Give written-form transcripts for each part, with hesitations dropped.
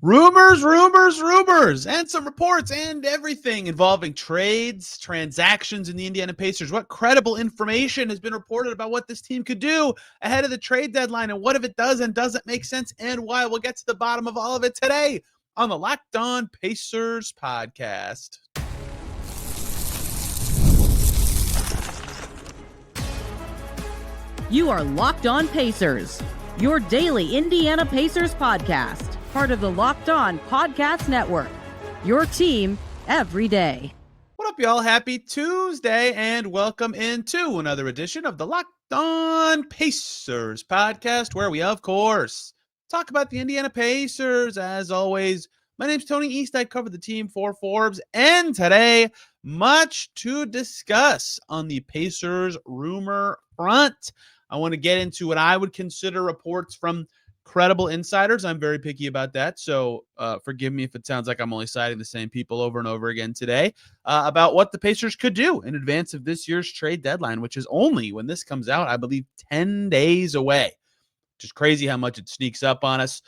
Rumors, and some reports and everything involving trades, transactions in the Indiana Pacers. What credible information has been reported about what this team could do ahead of the trade deadline, and what if it does and doesn't make sense, and why? We'll get to the bottom of all of it today on the Locked On Pacers podcast. You are Locked On Pacers, your daily Indiana Pacers podcast. Part of the Locked On Podcast Network, your team every day. What up, y'all? Happy Tuesday, and welcome into another edition of the Locked On Pacers podcast, where we, of course, talk about the Indiana Pacers. As always, my name's Tony East. I cover the team for Forbes, and today, much to discuss on the Pacers rumor front. I want to get into what I would consider reports from credible insiders. I'm very picky about that, so forgive me if it sounds like I'm only citing the same people over and over again today about what the Pacers could do in advance of this year's trade deadline, which is only, when this comes out, I believe 10 days away, which is crazy how much it sneaks up on us.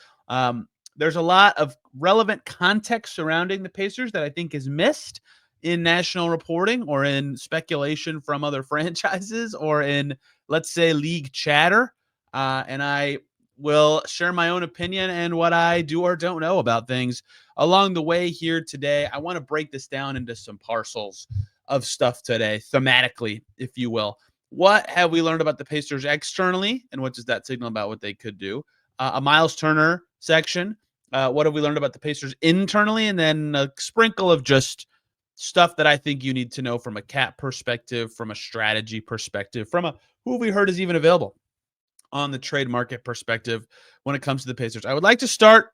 There's a lot of relevant context surrounding the Pacers that I think is missed in national reporting or in speculation from other franchises or in, let's say, league chatter, and I will share my own opinion and what I do or don't know about things along the way here today. I want to break this down into some parcels of stuff today, thematically, if you will. What have we learned about the Pacers externally, and what does that signal about what they could do? A Myles Turner section. What have we learned about the Pacers internally? And then a sprinkle of just stuff that I think you need to know from a cap perspective, from a strategy perspective, from a who have we heard is even available on the trade market perspective when it comes to the Pacers. I would like to start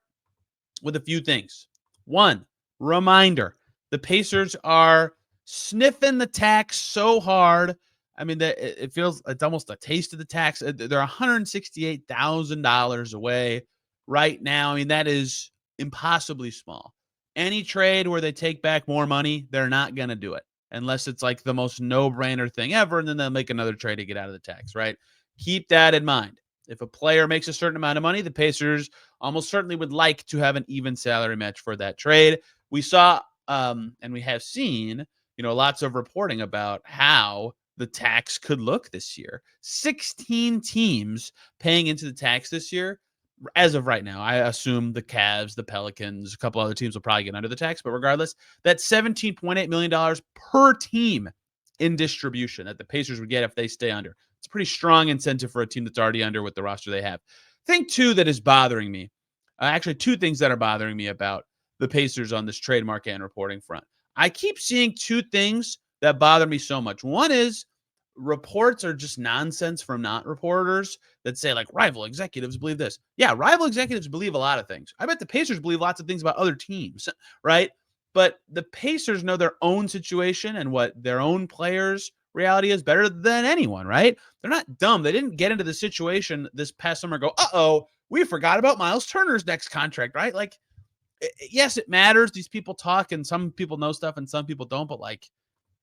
with a few things. One, reminder, the Pacers are sniffing the tax so hard. I mean, it feels it's almost a taste of the tax. They're $168,000 away right now. I mean, that is impossibly small. Any trade where they take back more money, they're not going to do it unless it's like the most no-brainer thing ever, and then they'll make another trade to get out of the tax, right? Keep that in mind. If a player makes a certain amount of money, the Pacers almost certainly would like to have an even salary match for that trade. We saw, and we have seen, lots of reporting about how the tax could look this year. 16 teams paying into the tax this year. As of right now, I assume the Cavs, the Pelicans, a couple other teams will probably get under the tax. But regardless, that's $17.8 million per team in distribution that the Pacers would get if they stay under. It's a pretty strong incentive for a team that's already under with the roster they have. Thing two that is bothering me, actually two things that are bothering me about the Pacers on this trade market and reporting front. I keep seeing two things that bother me so much. One is reports are just nonsense from not reporters that say like rival executives believe this. Yeah, rival executives believe a lot of things. I bet the Pacers believe lots of things about other teams, right? But the Pacers know their own situation and what their own players' reality is better than anyone, right? They're not dumb. They didn't get into the situation this past summer and go, uh-oh, we forgot about Myles Turner's next contract, right? Like, yes, it matters. These people talk and some people know stuff and some people don't, but like,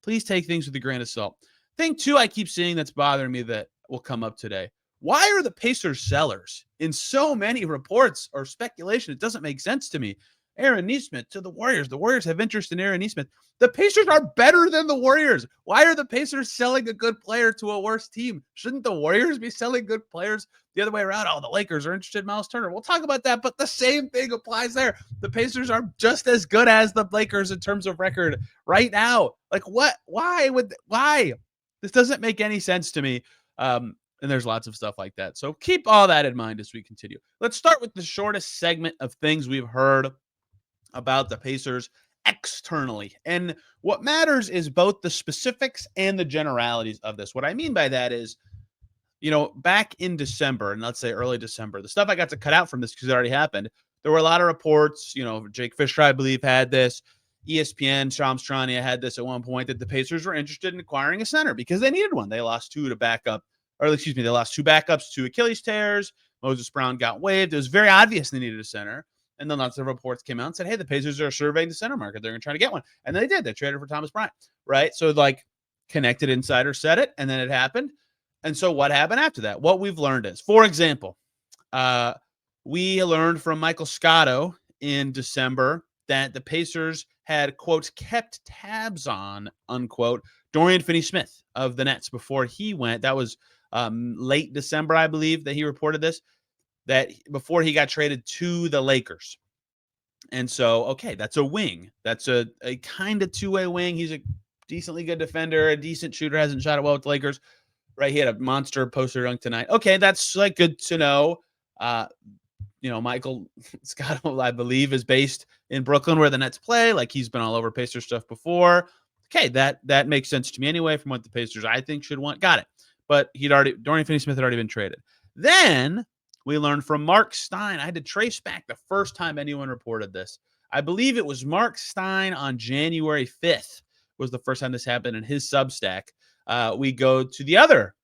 please take things with a grain of salt. Thing two I keep seeing that's bothering me that will come up today. Why are the Pacers sellers in so many reports or speculation? It doesn't make sense to me. Aaron Nesmith to the Warriors. The Warriors have interest in Aaron Nesmith. The Pacers are better than the Warriors. Why are the Pacers selling a good player to a worse team? Shouldn't the Warriors be selling good players the other way around? Oh, the Lakers are interested in Myles Turner. We'll talk about that, but the same thing applies there. The Pacers are just as good as the Lakers in terms of record right now. Like what? Why? This doesn't make any sense to me. And there's lots of stuff like that. So keep all that in mind as we continue. Let's start with the shortest segment of things we've heard about the Pacers externally. And what matters is both the specifics and the generalities of this. What I mean by that is, back in December, and let's say early December, the stuff I got to cut out from this because it already happened, there were a lot of reports, Jake Fisher, I believe, had this. ESPN, Shams Charania had this at one point that the Pacers were interested in acquiring a center because they needed one. They lost two backups to Achilles tears. Moses Brown got waived. It was very obvious they needed a center. And then lots of reports came out and said, hey, the Pacers are surveying the center market. They're going to try to get one. And they did. They traded for Thomas Bryant, right? So, connected insider said it, and then it happened. And so what happened after that? What we've learned is, for example, we learned from Michael Scotto in December that the Pacers had, quote, kept tabs on, unquote, Dorian Finney-Smith of the Nets before he went. That was late December, I believe, that he reported this, that before he got traded to the Lakers. And so, okay, that's a wing. That's a kind of two-way wing. He's a decently good defender, a decent shooter, hasn't shot it well with the Lakers, right? He had a monster poster dunk tonight. Okay, that's like good to know. Michael Scott, I believe, is based in Brooklyn where the Nets play. Like, he's been all over Pacers stuff before. Okay, that makes sense to me anyway from what the Pacers, I think, should want. Got it. But Dorian Finney-Smith had already been traded. Then we learned from Mark Stein. I had to trace back the first time anyone reported this. I believe it was Mark Stein on January 5th was the first time this happened in his Substack. We go to the other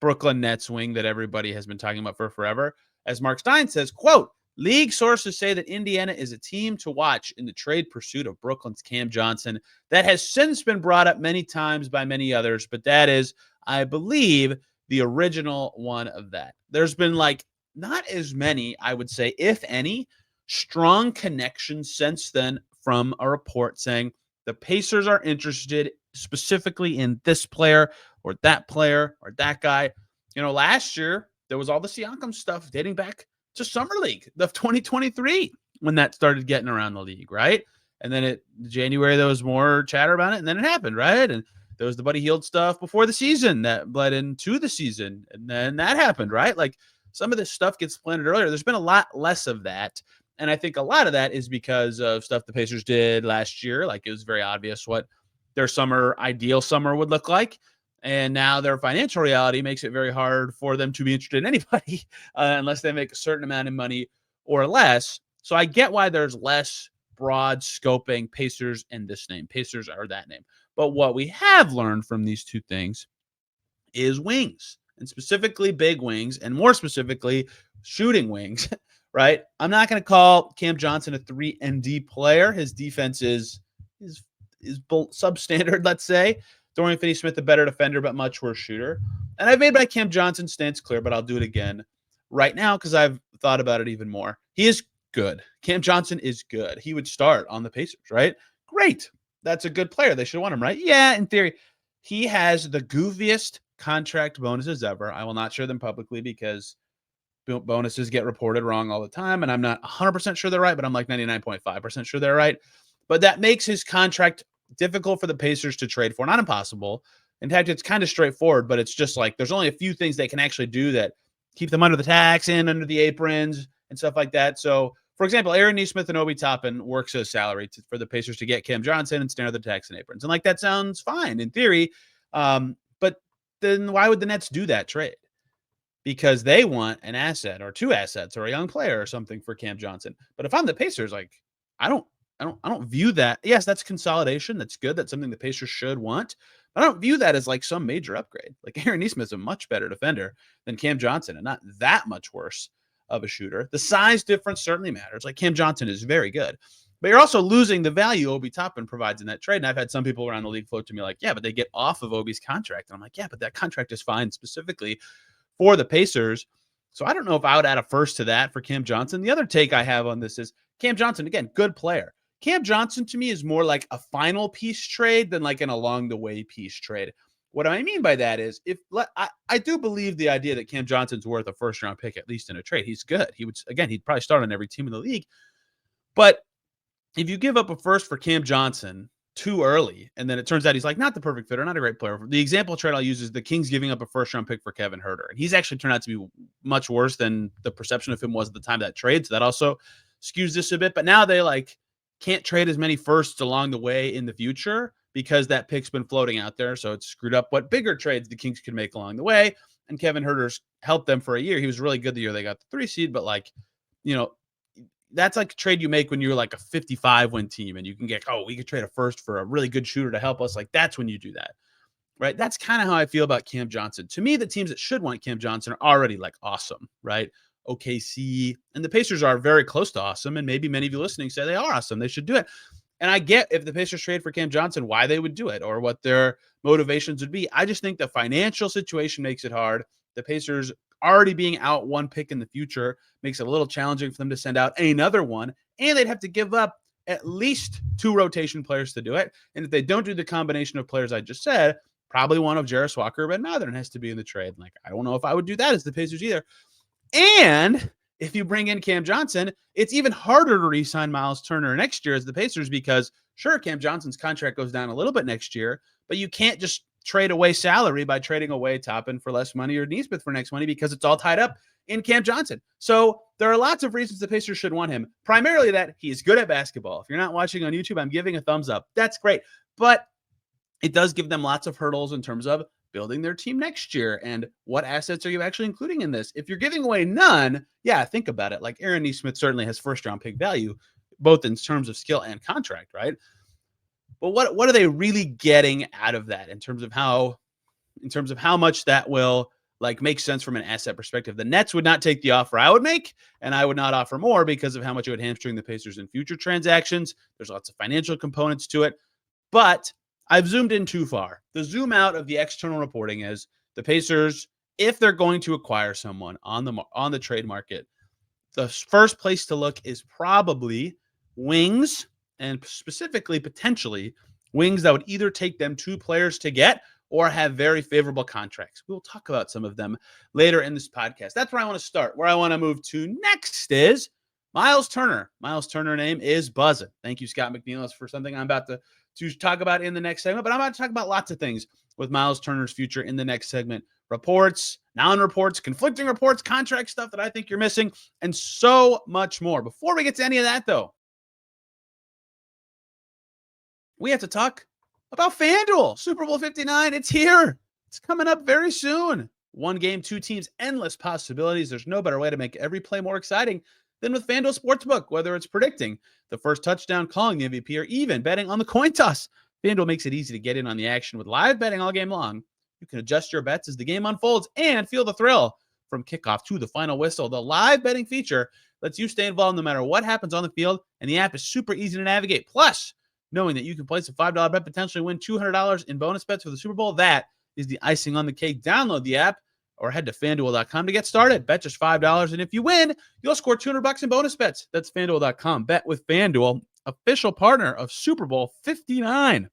Brooklyn Nets wing that everybody has been talking about for forever. As Mark Stein says, quote, league sources say that Indiana is a team to watch in the trade pursuit of Brooklyn's Cam Johnson. That has since been brought up many times by many others, but that is, I believe, the original one of that. There's been not as many, I would say, if any, strong connections since then from a report saying the Pacers are interested specifically in this player or that guy. Last year, there was all the Siakam stuff dating back to Summer League of 2023 when that started getting around the league, right? And then January, there was more chatter about it, and then it happened, right? And there was the Buddy Hield stuff before the season that bled into the season, and then that happened, right? Like, some of this stuff gets planted earlier. There's been a lot less of that, and I think a lot of that is because of stuff the Pacers did last year. Like, it was very obvious what their ideal summer would look like. And now their financial reality makes it very hard for them to be interested in anybody unless they make a certain amount of money or less. So I get why there's less broad scoping Pacers and this name. Pacers are that name. But what we have learned from these two things is wings, and specifically big wings, and more specifically shooting wings, right? I'm not going to call Cam Johnson a 3-and-D player. His defense is substandard, let's say. Dorian Finney-Smith, a better defender, but much worse shooter. And I've made my Cam Johnson stance clear, but I'll do it again right now because I've thought about it even more. He is good. Cam Johnson is good. He would start on the Pacers, right? Great. That's a good player. They should want him, right? Yeah, in theory. He has the goofiest contract bonuses ever. I will not share them publicly because bonuses get reported wrong all the time, and I'm not 100% sure they're right, but I'm like 99.5% sure they're right. But that makes his contract difficult for the Pacers to trade for. Not impossible. In fact, it's kind of straightforward, but it's just like there's only a few things they can actually do that keep them under the tax and under the aprons and stuff like that. So, for example, Aaron Nesmith and Obi Toppin works as salary for the Pacers to get Cam Johnson and stay under the tax and aprons. And that sounds fine in theory. But then why would the Nets do that trade? Because they want an asset or two assets or a young player or something for Cam Johnson. But if I'm the Pacers, I don't view that. Yes, that's consolidation. That's good. That's something the Pacers should want. But I don't view that as some major upgrade. Aaron Nesmith is a much better defender than Cam Johnson and not that much worse of a shooter. The size difference certainly matters. Cam Johnson is very good. But you're also losing the value Obi Toppin provides in that trade. And I've had some people around the league float to me yeah, but they get off of Obi's contract. And I'm yeah, but that contract is fine specifically for the Pacers. So I don't know if I would add a first to that for Cam Johnson. The other take I have on this is Cam Johnson, again, good player. Cam Johnson to me is more like a final piece trade than an along the way piece trade. What I mean by that is I do believe the idea that Cam Johnson's worth a first round pick, at least in a trade. He's good. He'd probably start on every team in the league. But if you give up a first for Cam Johnson too early, and then it turns out he's not the perfect fit or not a great player. The example trade I'll use is the Kings giving up a first round pick for Kevin Huerter. And he's actually turned out to be much worse than the perception of him was at the time of that trade. So that also skews this a bit. But now they can't trade as many firsts along the way in the future because that pick's been floating out there. So it's screwed up what bigger trades the Kings could make along the way. And Kevin Huerter's helped them for a year. He was really good the year they got the 3 seed, but that's a trade you make when you're a 55-win team and you can get, we could trade a first for a really good shooter to help us. That's when you do that, right? That's kind of how I feel about Cam Johnson. To me, the teams that should want Cam Johnson are already awesome, right? OKC and the Pacers are very close to awesome. And maybe many of you listening say they are awesome. They should do it. And I get if the Pacers trade for Cam Johnson, why they would do it or what their motivations would be. I just think the financial situation makes it hard. The Pacers already being out one pick in the future makes it a little challenging for them to send out another one. And they'd have to give up at least 2 rotation players to do it. And if they don't do the combination of players I just said, probably one of Jarris Walker or Ben Mathurin has to be in the trade. Like, I don't know if I would do that as the Pacers either. And if you bring in Cam Johnson, it's even harder to re-sign Myles Turner next year as the Pacers because, sure, Cam Johnson's contract goes down a little bit next year, but you can't just trade away salary by trading away Toppin for less money or Nesmith for next money because it's all tied up in Cam Johnson. So there are lots of reasons the Pacers should want him. Primarily that he's good at basketball. If you're not watching on YouTube, I'm giving a thumbs up. That's great. But it does give them lots of hurdles in terms of building their team next year and what assets are you actually including in this? If you're giving away none, yeah, think about it. Like Aaron Nesmith certainly has first-round pick value, both in terms of skill and contract, right? But what are they really getting out of that in terms of how much that will like make sense from an asset perspective? The Nets would not take the offer I would make, and I would not offer more because of how much it would hamstring the Pacers in future transactions. There's lots of financial components to it, but I've zoomed in too far. The zoom out of the external reporting is the Pacers, if they're going to acquire someone on the trade market, the first place to look is probably wings, and specifically potentially wings that would either take them 2 players to get or have very favorable contracts. We'll talk about some of them later in this podcast. That's where I want to start. Where I want to move to next is Myles Turner. Myles Turner name is buzzing. Thank you, Scott McNeil, for something I'm about to talk about in the next segment, but I'm about to talk about lots of things with Myles Turner's future in the next segment. Reports, non-reports, conflicting reports, contract stuff that I think you're missing, and so much more. Before we get to any of that, though, we have to talk about FanDuel. Super Bowl 59, it's here. It's coming up very soon. 1 game, 2 teams, endless possibilities. There's no better way to make every play more exciting than with FanDuel Sportsbook, whether it's predicting the first touchdown, calling the MVP, or even betting on the coin toss. FanDuel makes it easy to get in on the action with live betting all game long. You can adjust your bets as the game unfolds and feel the thrill from kickoff to the final whistle. The live betting feature lets you stay involved no matter what happens on the field, and the app is super easy to navigate. Plus, knowing that you can place a $5 bet, potentially win $200 in bonus bets for the Super Bowl, that is the icing on the cake. Download the app or head to FanDuel.com to get started. Bet just $5, and if you win, you'll score $200 in bonus bets. That's FanDuel.com. Bet with FanDuel, official partner of Super Bowl 59.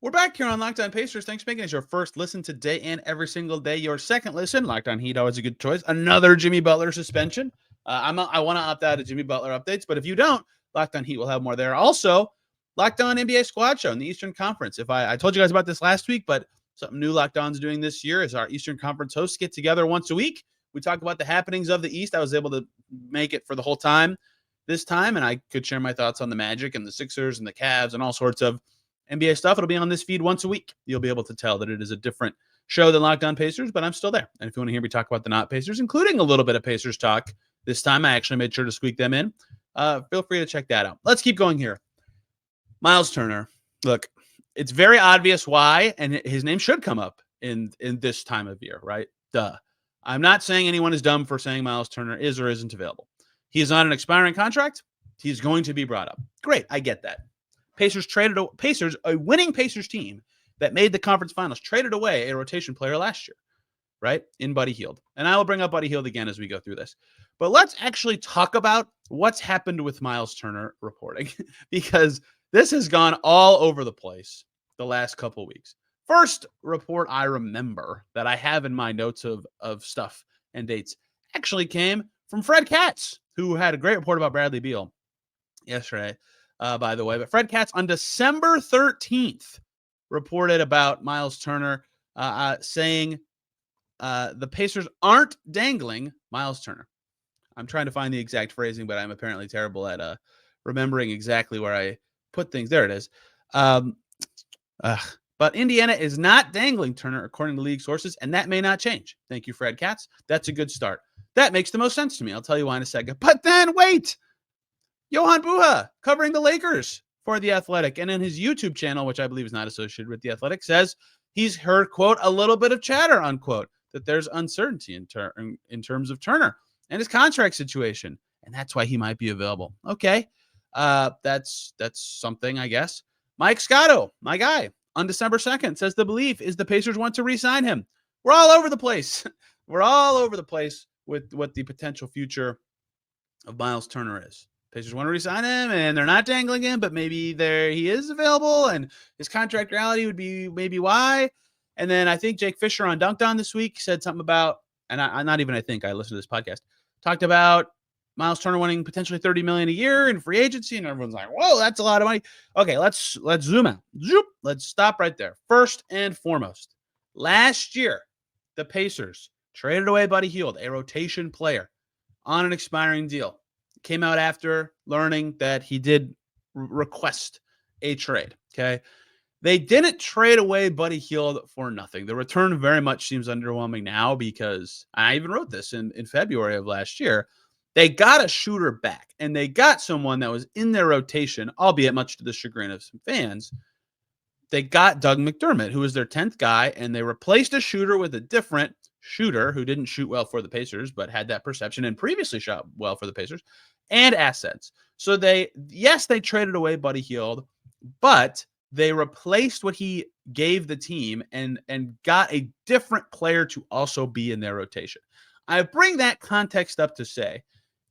We're back here on Locked On Pacers. Thanks for making us your first listen today and every single day. Your second listen, Locked On Heat, always a good choice. Another Jimmy Butler suspension. I want to opt out of Jimmy Butler updates, but if you don't, Locked On Heat will have more there. Also, Locked On NBA Squad Show in the Eastern Conference. I told you guys about this last week, but something new Locked On's doing this year is our Eastern Conference hosts get together once a week. We talk about the happenings of the East. I was able to make it for the whole time this time, and I could share my thoughts on the Magic and the Sixers and the Cavs and all sorts of NBA stuff. It'll be on this feed once a week. You'll be able to tell that it is a different show than Locked On Pacers, but I'm still there. And if you want to hear me talk about the not Pacers, including a little bit of Pacers talk this time, I actually made sure to squeak them in. Feel free to check that out. Let's keep going here. Myles Turner. Look, it's very obvious why, and his name should come up in this time of year, right? Duh. I'm not saying anyone is dumb for saying Myles Turner is or isn't available. He is on an expiring contract. He's going to be brought up. Great, I get that. A winning Pacers team that made the conference finals, traded away a rotation player last year, right? In Buddy Hield. And I will bring up Buddy Hield again as we go through this. But let's actually talk about what's happened with Myles Turner reporting, because this has gone all over the place the last couple of weeks. First report I remember that I have in my notes of stuff and dates actually came from Fred Katz, who had a great report about Bradley Beal yesterday, by the way. But Fred Katz on December 13th reported about Myles Turner, saying the Pacers aren't dangling Myles Turner. I'm trying to find the exact phrasing, but I'm apparently terrible at remembering exactly where I put things. There it is. But Indiana is not dangling Turner, according to league sources, and that may not change. Thank you, Fred Katz. That's a good start. That makes the most sense to me. I'll tell you why in a second. But then wait. Johan Buha, covering the Lakers for The Athletic, and in his YouTube channel, which I believe is not associated with The Athletic, says he's heard, quote, a little bit of chatter, unquote, that there's uncertainty in terms of Turner and his contract situation, and that's why he might be available. Okay, that's something, I guess. Mike Scotto, my guy, on December 2nd, says the belief is the Pacers want to re-sign him. we're all over the place. We're all over the place with what the potential future of Myles Turner is. Pacers want to re-sign him, and they're not dangling him, but maybe he is available, and his contract reality would be maybe why. And then I think Jake Fisher on Dunked On this week said something about, and I listened to this podcast, talked about Myles Turner winning potentially $30 million a year in free agency, and everyone's like, "Whoa, that's a lot of money." Okay, let's zoom out. Let's stop right there. First and foremost, last year, the Pacers traded away Buddy Hield, a rotation player, on an expiring deal. Came out after learning that he did request a trade. Okay. They didn't trade away Buddy Hield for nothing. The return very much seems underwhelming now because I even wrote this in February of last year. They got a shooter back, and they got someone that was in their rotation, albeit much to the chagrin of some fans. They got Doug McDermott, who was their 10th guy, and they replaced a shooter with a different shooter who didn't shoot well for the Pacers, but had that perception and previously shot well for the Pacers, and assets. So they traded away Buddy Hield, but they replaced what he gave the team and got a different player to also be in their rotation. I bring that context up to say,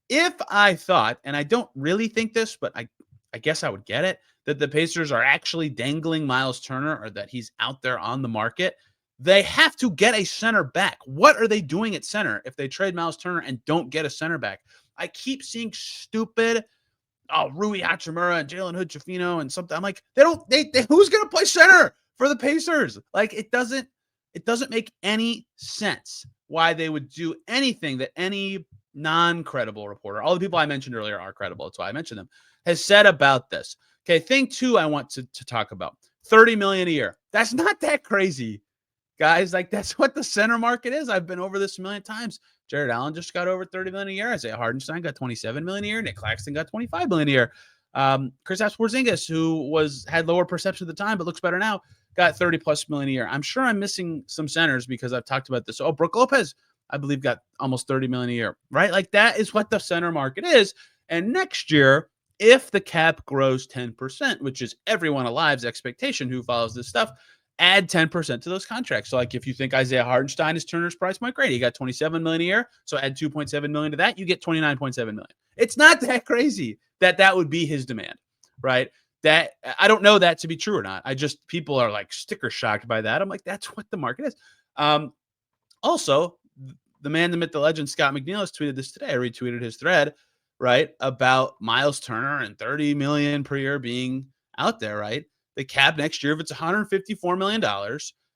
if I thought, and I don't really think this, but I guess I would get it, that the Pacers are actually dangling Myles Turner or that he's out there on the market, they have to get a center back. What are they doing at center if they trade Myles Turner and don't get a center back? I keep seeing stupid, Rui Hachimura and Jalen Hood-Schifino and something. I'm like, who's going to play center for the Pacers? Like, it doesn't make any sense why they would do anything that any non-credible reporter, all the people I mentioned earlier are credible, that's why I mentioned them, has said about this. Okay, thing two I want to talk about, $30 million a year. That's not that crazy, guys. Like, that's what the center market is. I've been over this a million times. Jared Allen just got over $30 million a year. Isaiah Hardenstein got $27 million a year. Nick Claxton got $25 million a year. Kristaps Porzingis, who had lower perception at the time but looks better now, got $30+ million a year. I'm sure I'm missing some centers because I've talked about this. Brook Lopez, I believe, got almost $30 million a year, right? Like, that is what the center market is. And next year, if the cap grows 10%, which is everyone alive's expectation who follows this stuff, add 10% to those contracts. So, like, if you think Isaiah Hardenstein is Turner's price point, great. He got $27 million a year. So add $2.7 million to that, you get $29.7 million. It's not that crazy that would be his demand, right? That I don't know that to be true or not. People are like sticker shocked by that. I'm like, that's what the market is. Also, the man, the myth, the legend, Scott McNeil has tweeted this today. I retweeted his thread, right, about Myles Turner and $30 million per year being out there, right? The cap next year, if it's $154 million,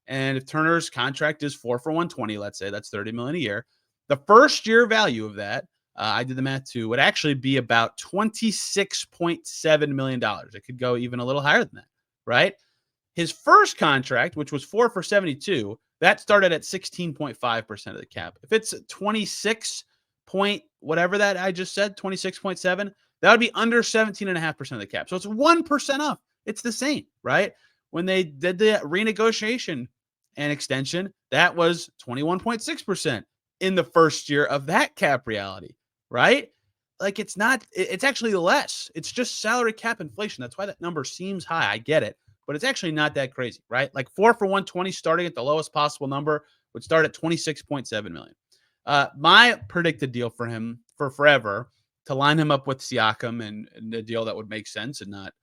and if Turner's contract is 4 for 120, let's say that's $30 million a year, the first year value of that, I did the math too, would actually be about $26.7 million. It could go even a little higher than that, right? His first contract, which was 4 for 72, that started at 16.5% of the cap. If it's 26 point whatever that I just said, 26.7, that would be under 17.5% of the cap. So it's 1% off. It's the same, right? When they did the renegotiation and extension, that was 21.6% in the first year of that cap reality, right? Like, it's actually less. It's just salary cap inflation. That's why that number seems high. I get it, but it's actually not that crazy, right? Like 4 for 120 starting at the lowest possible number would start at 26.7 million. My predicted deal for him for forever, to line him up with Siakam and a deal that would make sense and not,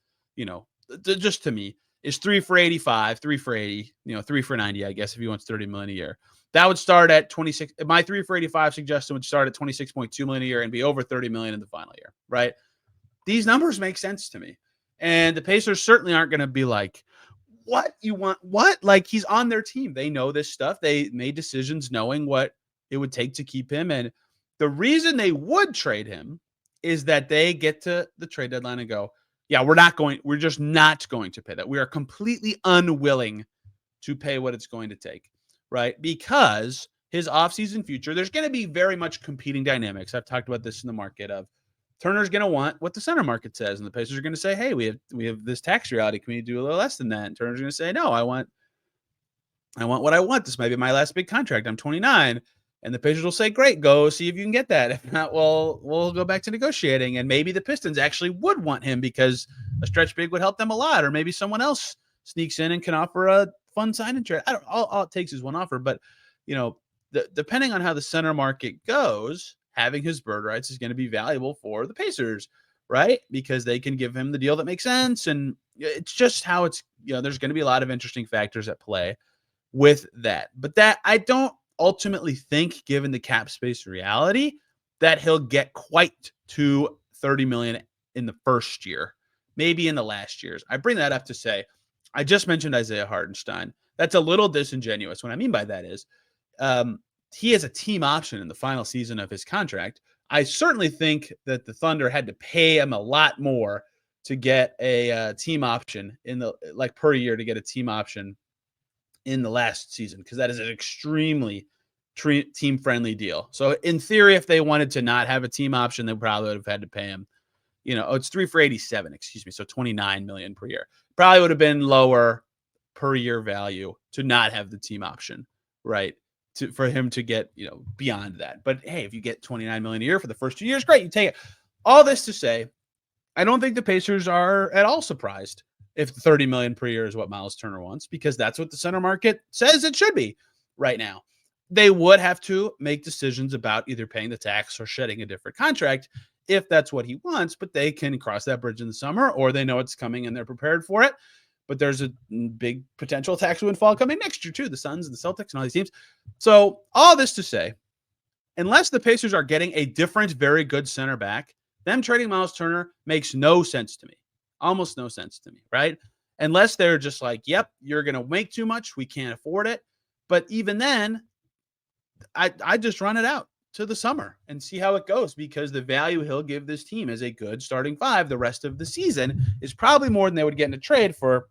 just to me, is 3 for 85, 3 for 80, 3 for 90, I guess, if he wants $30 million a year. That would start at 26. My 3 for 85 suggestion would start at 26.2 million a year and be over 30 million in the final year, right? These numbers make sense to me. And the Pacers certainly aren't going to be like, what you want? What? Like, he's on their team. They know this stuff. They made decisions knowing what it would take to keep him. And the reason they would trade him is that they get to the trade deadline and go, yeah, we're just not going to pay that. We are completely unwilling to pay what it's going to take, right? Because his offseason future, there's going to be very much competing dynamics. I've talked about this in the market of Turner's going to want what the center market says, and the Pacers are going to say, hey, we have this tax reality. Can we do a little less than that? And Turner's going to say, no, I want what I want. This might be my last big contract. I'm 29. And the Pacers will say, great, go see if you can get that. If not, we'll go back to negotiating. And maybe the Pistons actually would want him because a stretch big would help them a lot. Or maybe someone else sneaks in and can offer a fun sign and trade. All it takes is one offer. But depending on how the center market goes, having his bird rights is going to be valuable for the Pacers, right? Because they can give him the deal that makes sense. And it's just how it's, there's going to be a lot of interesting factors at play with that. But that I don't ultimately think, given the cap space reality, that he'll get quite to $30 million in the first year, maybe in the last years. I bring that up to say, I just mentioned Isaiah Hartenstein. That's a little disingenuous. What I mean by that is, he has a team option in the final season of his contract. I certainly think that the Thunder had to pay him a lot more to get a team option per year to get a team option in the last season, because that is an extremely team friendly deal. So in theory, if they wanted to not have a team option, they probably would have had to pay him, it's 3 for 87, so $29 million per year. Probably would have been lower per year value to not have the team option, right? For him to get, beyond that. But hey, if you get $29 million a year for the first 2 years, great, you take it. All this to say, I don't think the Pacers are at all surprised if $30 million per year is what Myles Turner wants, because that's what the center market says it should be right now. They would have to make decisions about either paying the tax or shedding a different contract if that's what he wants, but they can cross that bridge in the summer, or they know it's coming and they're prepared for it. But there's a big potential tax windfall coming next year too, the Suns and the Celtics and all these teams. So all this to say, unless the Pacers are getting a different, very good center back, them trading Myles Turner makes no sense to me. Almost no sense to me, right? Unless they're just like, yep, you're going to make too much, we can't afford it. But even then, I just run it out to the summer and see how it goes, because the value he'll give this team as a good starting five the rest of the season is probably more than they would get in a trade for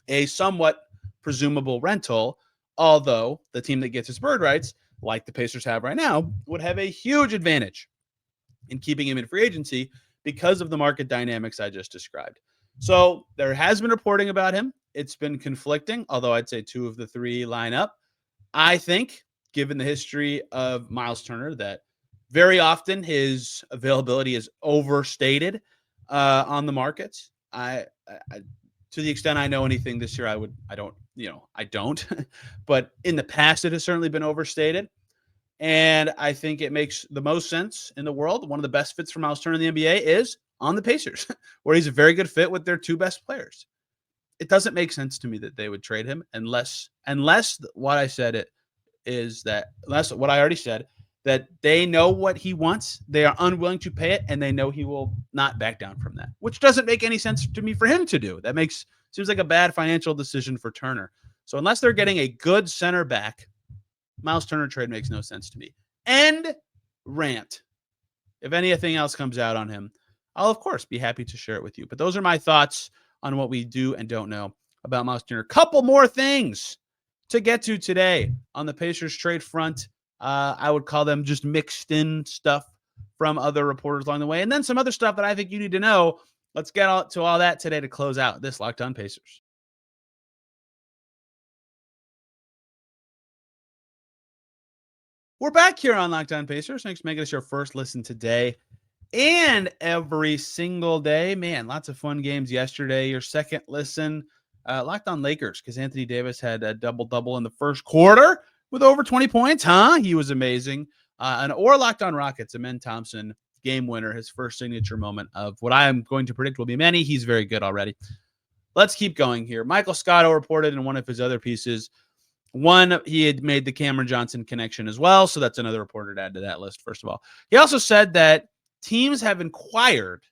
a somewhat presumable rental, although the team that gets his bird rights, like the Pacers have right now, would have a huge advantage in keeping him in free agency because of the market dynamics I just described. So there has been reporting about him. It's been conflicting, although I'd say 2 of the 3 line up. I think, given the history of Myles Turner, that very often his availability is overstated on the markets. I to the extent I know anything this year, I don't, but in the past, it has certainly been overstated. And I think it makes the most sense in the world. One of the best fits for Myles Turner in the NBA is on the Pacers, where he's a very good fit with their 2 best players. It doesn't make sense to me that they would trade him unless what I said unless what I already said, that they know what he wants, they are unwilling to pay it, and they know he will not back down from that, which doesn't make any sense to me for him to do. That seems like a bad financial decision for Turner. So unless they're getting a good center back, Myles Turner trade makes no sense to me. End rant. If anything else comes out on him, I'll of course be happy to share it with you. But those are my thoughts on what we do and don't know about Myles Turner. Couple more things to get to today on the Pacers trade front. I would call them just mixed in stuff from other reporters along the way, and then some other stuff that I think you need to know. Let's get to all that today to close out this Locked On Pacers. We're back here on Locked On Pacers. Thanks for making us your first listen today and every single day. Man, lots of fun games yesterday. Your second listen, Locked On Lakers, because Anthony Davis had a double-double in the first quarter with over 20 points. He was amazing. Or Locked On Rockets, Amen Thompson, game winner, his first signature moment of what I am going to predict will be many. He's very good already. Let's keep going here. Michael Scotto reported in one of his other pieces, he had made the Cameron Johnson connection as well, so that's another reporter to add to that list, first of all. He also said that teams have inquired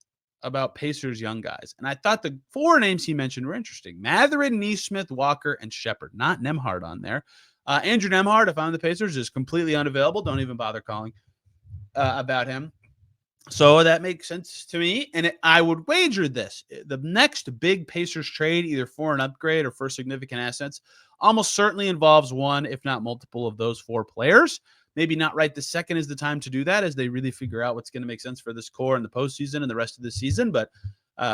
about Pacers' young guys, and I thought the 4 names he mentioned were interesting. Mathurin, Nesmith, Walker, and Shepard. Not Nembhard on there. Andrew Nembhard, if I'm the Pacers, is completely unavailable. Don't even bother calling about him. So that makes sense to me, and I would wager this. The next big Pacers trade, either for an upgrade or for significant assets, almost certainly involves one, if not multiple, of those 4 players. Maybe not right this second is the time to do that, as they really figure out what's going to make sense for this core in the postseason and the rest of the season. But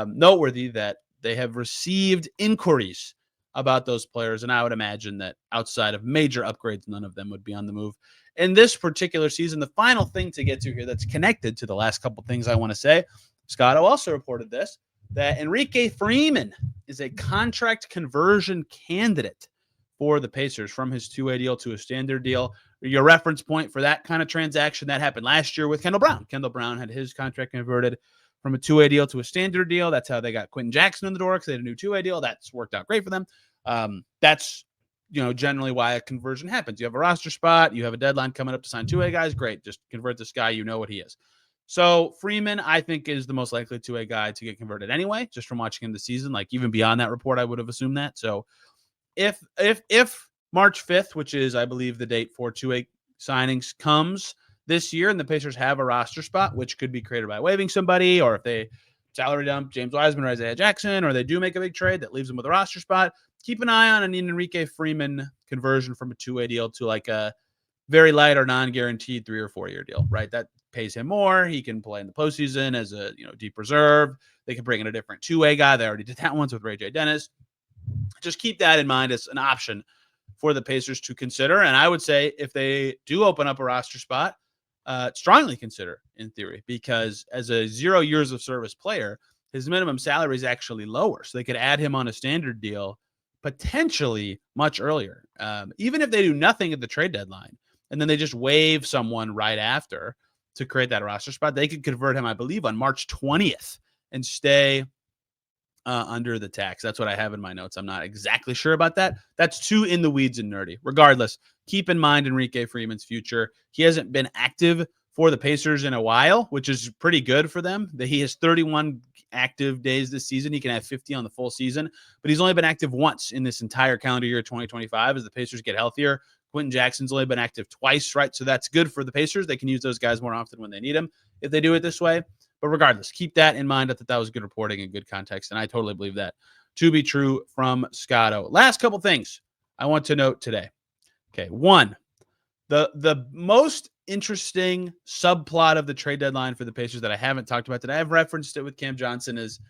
noteworthy that they have received inquiries about those players, and I would imagine that outside of major upgrades, none of them would be on the move in this particular season. The final thing to get to here that's connected to the last couple things I want to say, Scotto also reported this, that Enrique Freeman is a contract conversion candidate for the Pacers from his two-way deal to a standard deal. Your reference point for that kind of transaction, that happened last year with Kendall Brown. Kendall Brown had his contract converted from a two-way deal to a standard deal. That's how they got Quentin Jackson in the door, because they had a new two-way deal. That's worked out great for them. That's generally why a conversion happens. You have a roster spot, you have a deadline coming up to sign two-way guys. Great, just convert this guy. You know what he is. So Freeman, I think, is the most likely two-way guy to get converted anyway, just from watching him this season. Like, even beyond that report, I would have assumed that. So if March 5th, which is, I believe, the date for two-way signings, comes this year, and the Pacers have a roster spot, which could be created by waiving somebody, or if they salary dump James Wiseman or Isaiah Jackson, or they do make a big trade that leaves them with a roster spot, keep an eye on an Enrique Freeman conversion from a two-way deal to like a very light or non-guaranteed 3 or 4 year deal, right? That pays him more. He can play in the postseason as a deep reserve. They can bring in a different two-way guy. They already did that once with Ray J. Dennis. Just keep that in mind as an option for the Pacers to consider. And I would say if they do open up a roster spot, strongly consider, in theory, because as a 0 years of service player, his minimum salary is actually lower. So they could add him on a standard deal potentially much earlier. Even if they do nothing at the trade deadline and then they just waive someone right after to create that roster spot, they could convert him, I believe, on March 20th and stay under the tax. That's what I have in my notes. I'm not exactly sure about that. That's too in the weeds and nerdy. Regardless, keep in mind Enrique Freeman's future. He hasn't been active for the Pacers in a while, which is pretty good for them. He has 31 active days this season. He can have 50 on the full season, but he's only been active once in this entire calendar year 2025 as the Pacers get healthier. Quentin Jackson's only been active twice, right? So that's good for the Pacers. They can use those guys more often when they need them if they do it this way. But regardless, keep that in mind. I thought that was good reporting and good context, and I totally believe that to be true from Scotto. Last couple things I want to note today. Okay, one, the most interesting subplot of the trade deadline for the Pacers that I haven't talked about today, I've referenced it with Cam Johnson, is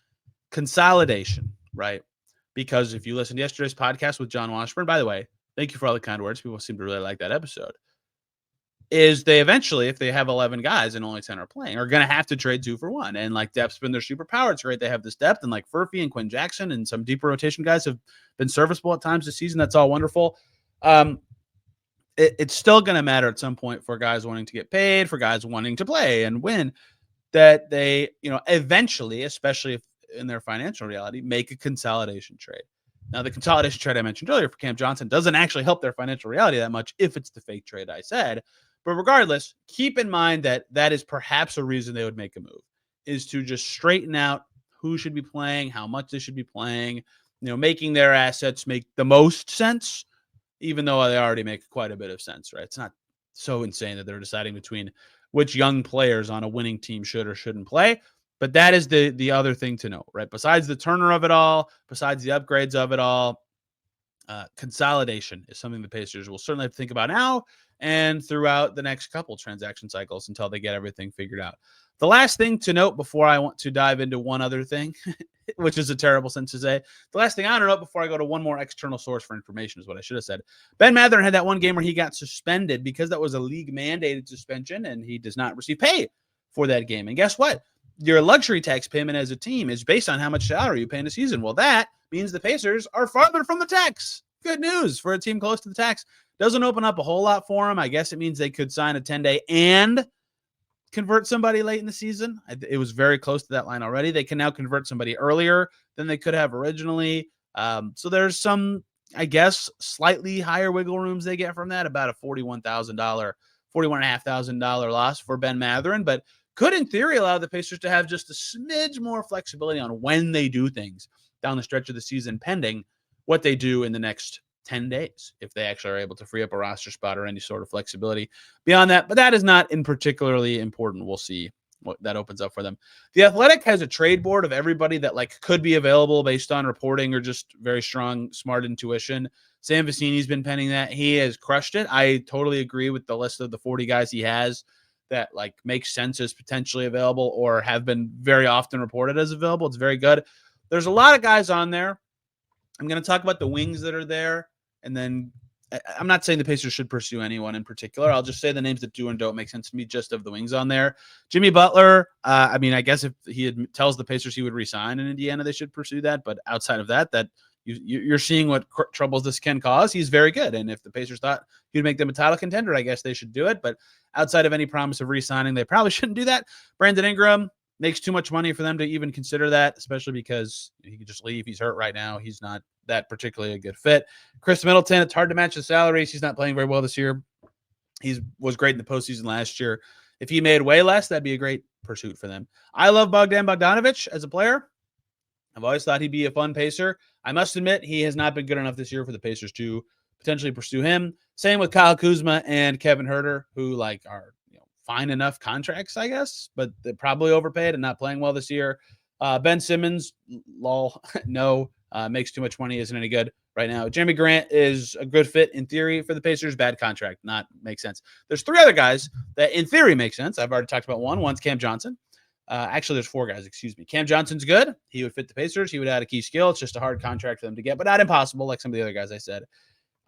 consolidation, right? Because if you listened to yesterday's podcast with John Washburn, by the way, thank you for all the kind words. People seem to really like that episode. Is they eventually, if they have 11 guys and only 10 are playing, are going to have to trade 2 for 1. And like depth's been their superpower. It's great they have this depth, and like Furphy and Quinn Jackson and some deeper rotation guys have been serviceable at times this season. That's all wonderful. It's still going to matter at some point for guys wanting to get paid, for guys wanting to play and win, that they, eventually, especially if in their financial reality, make a consolidation trade. Now, the consolidation trade I mentioned earlier for Cam Johnson doesn't actually help their financial reality that much if it's the fake trade I said. But regardless, keep in mind that that is perhaps a reason they would make a move, is to just straighten out who should be playing, how much they should be playing, making their assets make the most sense, even though they already make quite a bit of sense, right? It's not so insane that they're deciding between which young players on a winning team should or shouldn't play. But that is the other thing to note, right? Besides the Turner of it all, besides the upgrades of it all, consolidation is something the Pacers will certainly have to think about now and throughout the next couple transaction cycles until they get everything figured out. The last thing to note before I want to dive into one other thing, which is a terrible sentence to say, the last thing I want to note before I go to one more external source for information is what I should have said. Ben Mathurin had that one game where he got suspended because that was a league-mandated suspension, and he does not receive pay for that game. And guess what? Your luxury tax payment as a team is based on how much salary you pay in a season. Well, that means the Pacers are farther from the tax. Good news for a team close to the tax. Doesn't open up a whole lot for them. I guess it means they could sign a 10-day and convert somebody late in the season. It was very close to that line already. They can now convert somebody earlier than they could have originally. So there's some, I guess, slightly higher wiggle rooms they get from that, about a $41,500 loss for Ben Mathurin, but could in theory allow the Pacers to have just a smidge more flexibility on when they do things down the stretch of the season, pending what they do in the next 10 days, if they actually are able to free up a roster spot or any sort of flexibility beyond that. But that is not in particularly important. We'll see what that opens up for them. The Athletic has a trade board of everybody that could be available based on reporting or just very strong, smart intuition. Sam Vecini's been penning that. He has crushed it. I totally agree with the list of the 40 guys he has that makes sense as potentially available or have been very often reported as available. It's very good. There's a lot of guys on there. I'm going to talk about the wings that are there. And then I'm not saying the Pacers should pursue anyone in particular. I'll just say the names that do and don't make sense to me just of the wings on there. Jimmy Butler, I guess if he tells the Pacers he would resign in Indiana, they should pursue that. But outside of that you're seeing what troubles this can cause. He's very good. And if the Pacers thought he'd make them a title contender, I guess they should do it. But outside of any promise of re-signing, they probably shouldn't do that. Brandon Ingram makes too much money for them to even consider that, especially because he could just leave. He's hurt right now. He's not that particularly a good fit. Chris Middleton, it's hard to match the salaries. He's not playing very well this year. He was great in the postseason last year. If he made way less, that'd be a great pursuit for them. I love Bogdan Bogdanović as a player. I've always thought he'd be a fun Pacer. I must admit, he has not been good enough this year for the Pacers to potentially pursue him. Same with Kyle Kuzma and Kevin Huerter, who are fine enough contracts, I guess, but they're probably overpaid and not playing well this year. Ben Simmons, lol, no, makes too much money, isn't any good right now. Jeremy Grant is a good fit in theory for the Pacers. Bad contract, not make sense. There's 3 other guys that in theory make sense. I've already talked about one. One's Cam Johnson. Actually, there's 4 guys, excuse me. Cam Johnson's good. He would fit the Pacers. He would add a key skill. It's just a hard contract for them to get, but not impossible like some of the other guys I said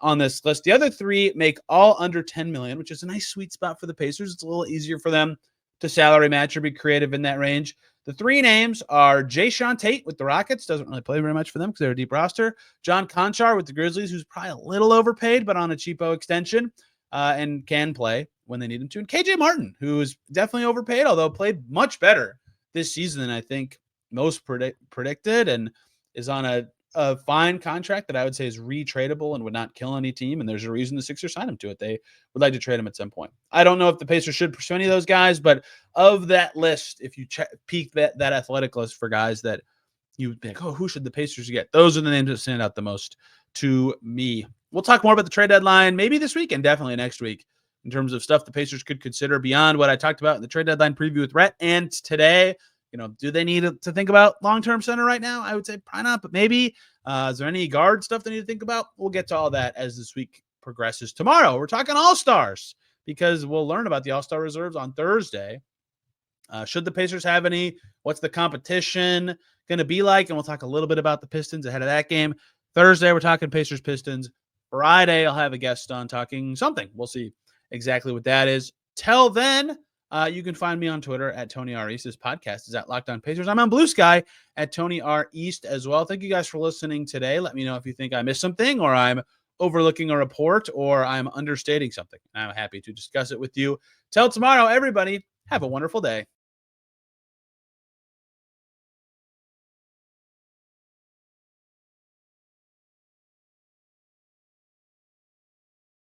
on this list. The other 3 make all under $10 million, which is a nice sweet spot for the Pacers. It's a little easier for them to salary match or be creative in that range. The 3 names are Jayshawn Tate with the Rockets. Doesn't really play very much for them because they're a deep roster. John Conchar with the Grizzlies, who's probably a little overpaid, but on a cheapo extension and can play when they need him to. And KJ Martin, who is definitely overpaid, although played much better this season than I think most predicted, and is on a fine contract that I would say is retradable and would not kill any team. And there's a reason the Sixers signed him to it. They would like to trade him at some point. I don't know if the Pacers should pursue any of those guys, but of that list, if you peek that athletic list for guys that you would think, oh, who should the Pacers get? Those are the names that stand out the most to me. We'll talk more about the trade deadline, maybe this week and definitely next week, in terms of stuff the Pacers could consider beyond what I talked about in the trade deadline preview with Rhett. And today, do they need to think about long-term center right now? I would say probably not, but maybe. Is there any guard stuff they need to think about? We'll get to all that as this week progresses. Tomorrow, we're talking All-Stars because we'll learn about the All-Star reserves on Thursday. Should the Pacers have any? What's the competition going to be like? And we'll talk a little bit about the Pistons ahead of that game. Thursday, we're talking Pacers-Pistons. Friday, I'll have a guest on talking something. We'll see exactly what that is. Till then, you can find me on Twitter at Tony R. East. This podcast is at Locked On Pacers. I'm on Blue Sky at Tony R. East as well. Thank you guys for listening today. Let me know if you think I missed something or I'm overlooking a report or I'm understating something. I'm happy to discuss it with you. Till tomorrow, everybody, have a wonderful day.